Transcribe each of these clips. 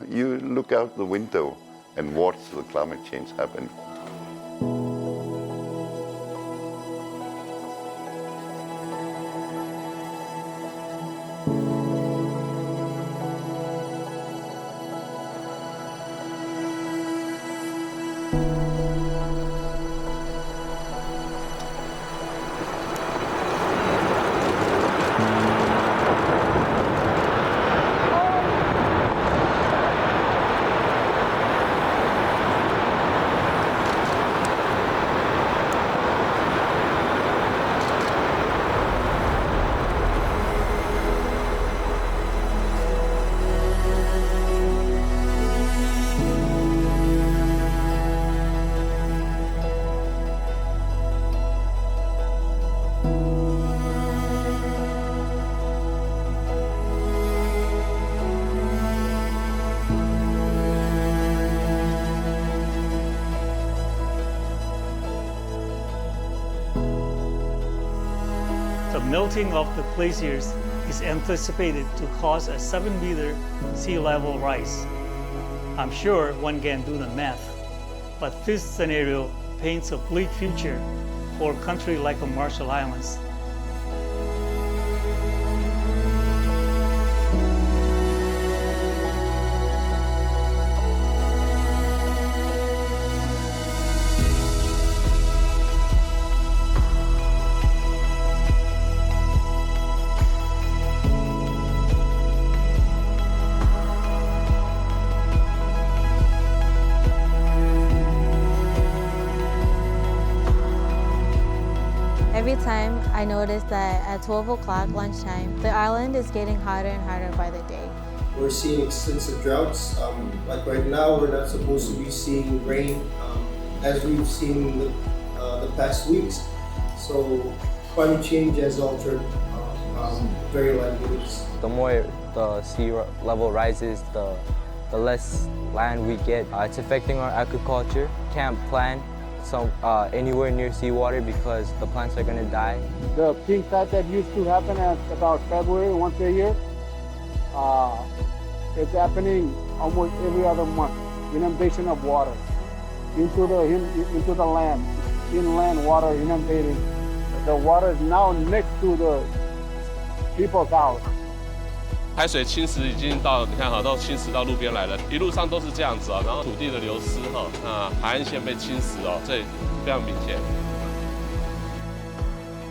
you look out the window and watch the climate change happen. The melting of the glaciers is anticipated to cause a 7-meter sea level rise. I'm sure one can do the math, but this scenario paints a bleak future for a country like the Marshall Islands. Every time I notice that at 12 o'clock lunchtime, the island is getting hotter and hotter by the day. We're seeing extensive droughts. Like right now, we're not supposed to be seeing rain as we've seen the past weeks. So climate change has altered very livelihoods. The more the sea level rises, the less land we get. It's affecting our agriculture. Can't plant anywhere near seawater because the plants are going to die. The king tide that used to happen at about February once a year, it's happening almost every other month. Inundation of water into the land, inland water inundating. The water is now next to the people's house. 海水侵蚀已经到，你看哈，都侵蚀到路边来了，一路上都是这样子啊，然后土地的流失哈，那海岸线被侵蚀哦，这非常明显。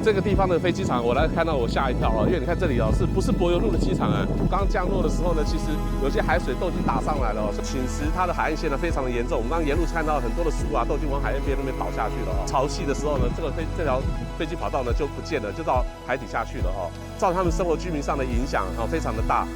这个地方的飞机场，我来看到我吓一跳哦，因为你看这里哦，不是柏油路的机场啊？刚降落的时候呢，其实有些海水都已经打上来了哦，侵蚀它的海岸线呢非常的严重。我们刚沿路看到很多的树啊，都已经往海岸边那边倒下去了哦。潮汐的时候呢，这条飞机跑道呢就不见了，就到海底下去了哦，造成他们生活居民上的影响哦非常的大。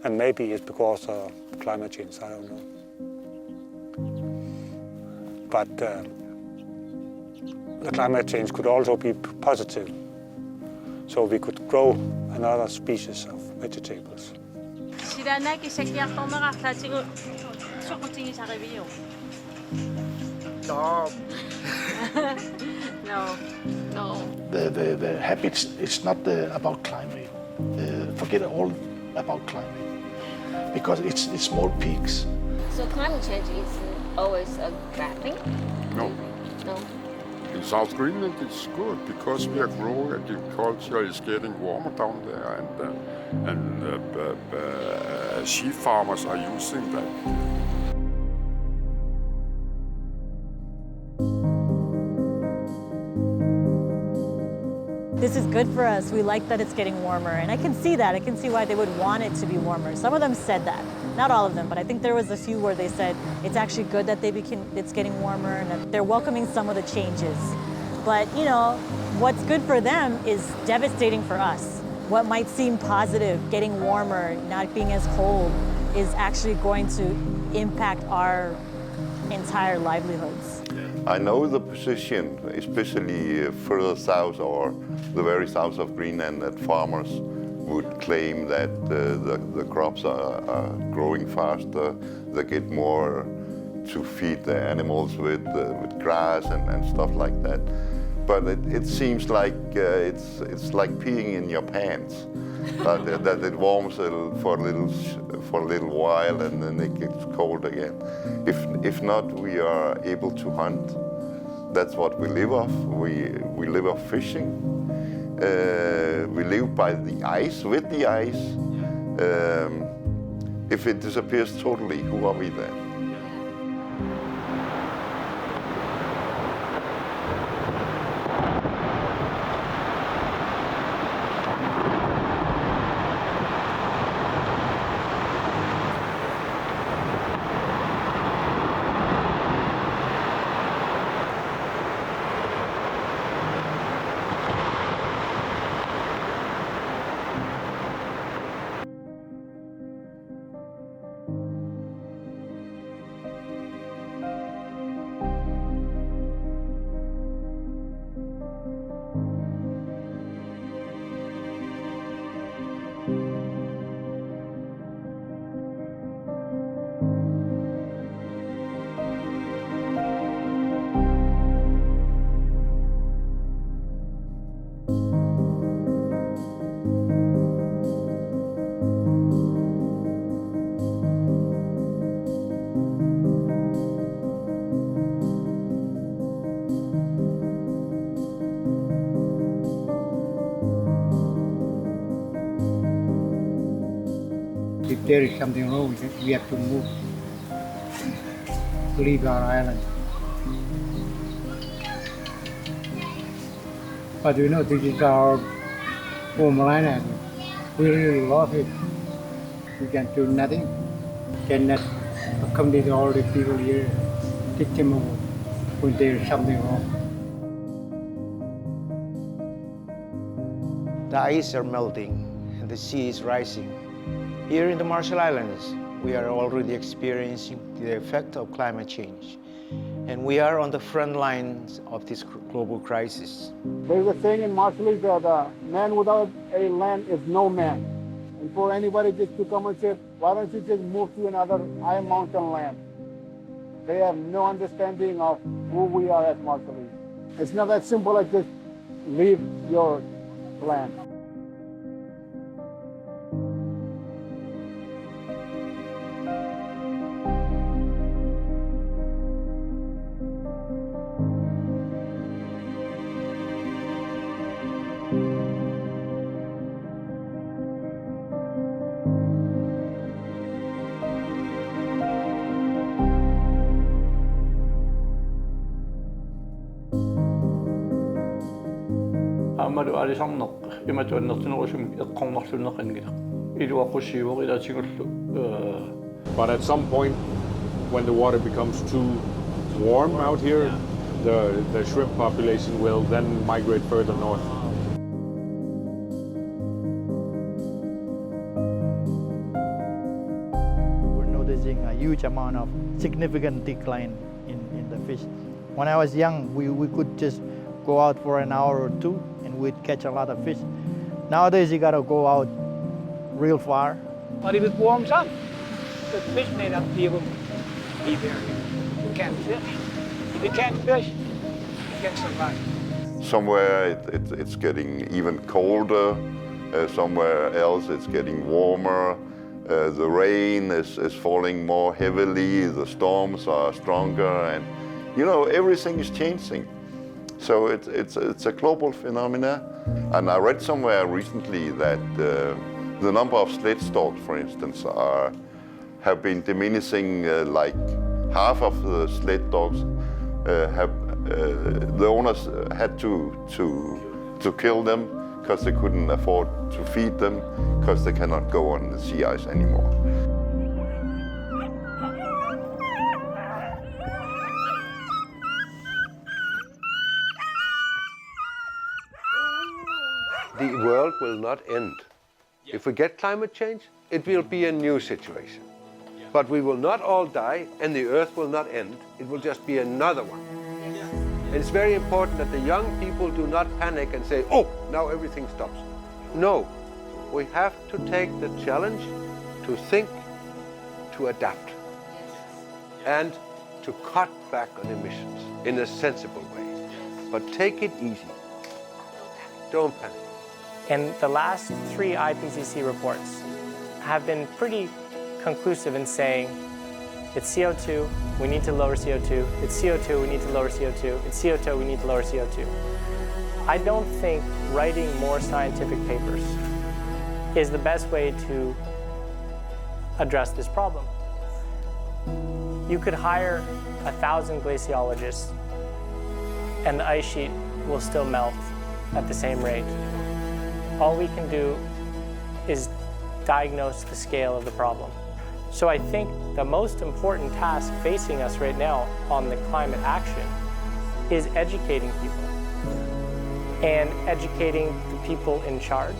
And maybe it's because of climate change, I don't know. But the climate change could also be positive. So we could grow another species of vegetables. No. The habits, it's not about climate. Forget all about climate. Because it's small peaks. So climate change is always a bad thing? No. No. In South Greenland it's good because we are growing agriculture, is getting warmer down there and sheep farmers are using that. This is good for us. We like that it's getting warmer, and I can see that. I can see why they would want it to be warmer. Some of them said that, not all of them, but I think there was a few where they said it's actually good that it's getting warmer and that they're welcoming some of the changes. But you know, what's good for them is devastating for us. What might seem positive, getting warmer, not being as cold, is actually going to impact our entire livelihoods. I know the position, especially further south or the very south of Greenland, that farmers would claim that the crops are growing faster. They get more to feed the animals with grass and stuff like that. but it seems like it's like peeing in your pants. That it warms for a little while and then it gets cold again. If not, we are able to hunt. That's what we live off. We live off fishing. We live by the ice, with the ice. If it disappears totally, who are we then? If there is something wrong, we have to move, leave our island. But you know, this is our homeland and we really love it. We can do nothing. Cannot accommodate all the people here, take them over when there is something wrong. The ice are melting and the sea is rising. Here in the Marshall Islands, we are already experiencing the effect of climate change. And we are on the front lines of this global crisis. There's a saying in Marshall is that man without a land is no man. And for anybody just to come and say, why don't you just move to another high mountain land? They have no understanding of who we are as Marshalese. It's not that simple as just leave your land. 아마도 아리상nok 이마저너스노 좀 공막술nok 안기다 이리와 고시고 이다 지금 But at some point, when the water becomes too warm out here, the shrimp population will then migrate further north. We're noticing a huge amount of significant decline in the fish. When I was young, we could just go out for an hour or two and we'd catch a lot of fish. Nowadays, you gotta go out real far. But if it warms up, the fish may not be able to be there. You can't fish. If you can't fish, you can't survive. Somewhere it's getting even colder, somewhere else it's getting warmer, the rain is falling more heavily, the storms are stronger, and you know, everything is changing. So it's a global phenomena. And I read somewhere recently that the number of sled dogs, for instance, have been diminishing. Like half of the sled dogs the owners had to kill them because they couldn't afford to feed them because they cannot go on the sea ice anymore. The world will not end. If we get climate change, it will be a new situation. But we will not all die and the earth will not end. It will just be another one. And it's very important that the young people do not panic and say, oh, now everything stops. No, we have to take the challenge to think, to adapt, and to cut back on emissions in a sensible way. but take it easy. Don't panic. And the last 3 IPCC reports have been pretty conclusive in saying it's CO2, we need to lower CO2, it's CO2, we need to lower CO2, it's CO2, we need to lower CO2. I don't think writing more scientific papers is the best way to address this problem. You could hire 1,000 glaciologists and the ice sheet will still melt at the same rate. All we can do is diagnose the scale of the problem. So I think the most important task facing us right now on the climate action is educating people and educating the people in charge,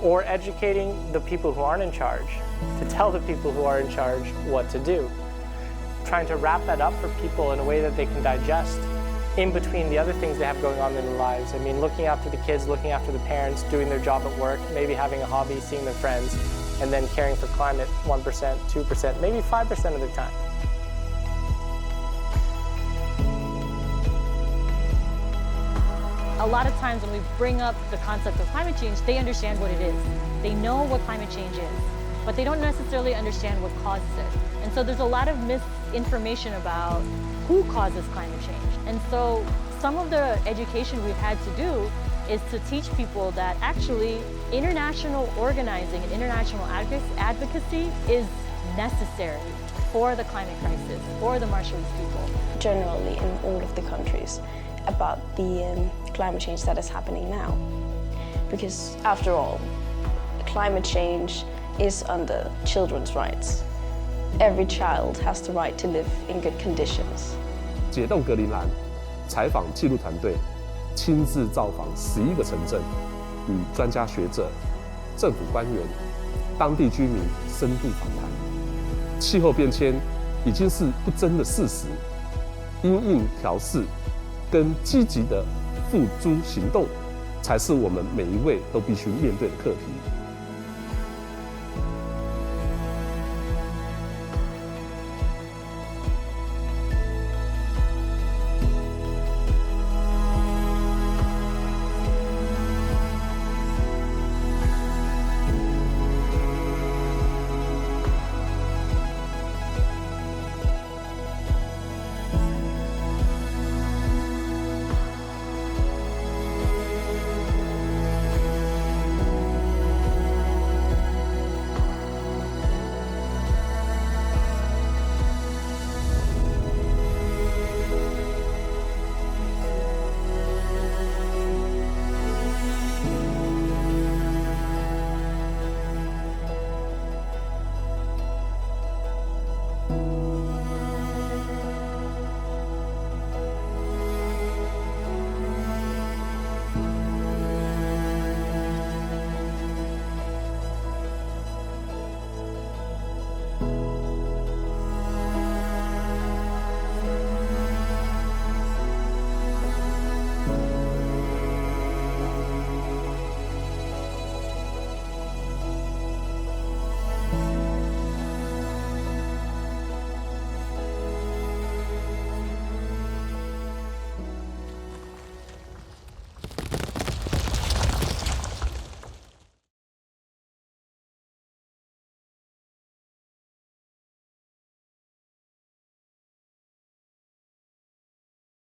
or educating the people who aren't in charge to tell the people who are in charge what to do. Trying to wrap that up for people in a way that they can digest in between the other things they have going on in their lives. I mean, looking after the kids, looking after the parents, doing their job at work, maybe having a hobby, seeing their friends, and then caring for climate 1%, 2%, maybe 5% of the time. A lot of times when we bring up the concept of climate change, they understand what it is. They know what climate change is, but they don't necessarily understand what causes it. And so there's a lot of misinformation about who causes climate change. And so some of the education we've had to do is to teach people that actually international organizing and international advocacy is necessary for the climate crisis, for the Marshallese people. Generally in all of the countries about the climate change that is happening now. Because after all, climate change is under children's rights. Every child has the right to live in good conditions. 解冻格陵兰采访记录团队亲自造访11个城镇，与专家学者、政府官员、当地居民深度访谈。气候变迁已经是不争的事实，因应调适跟积极的付诸行动，才是我们每一位都必须面对的课题。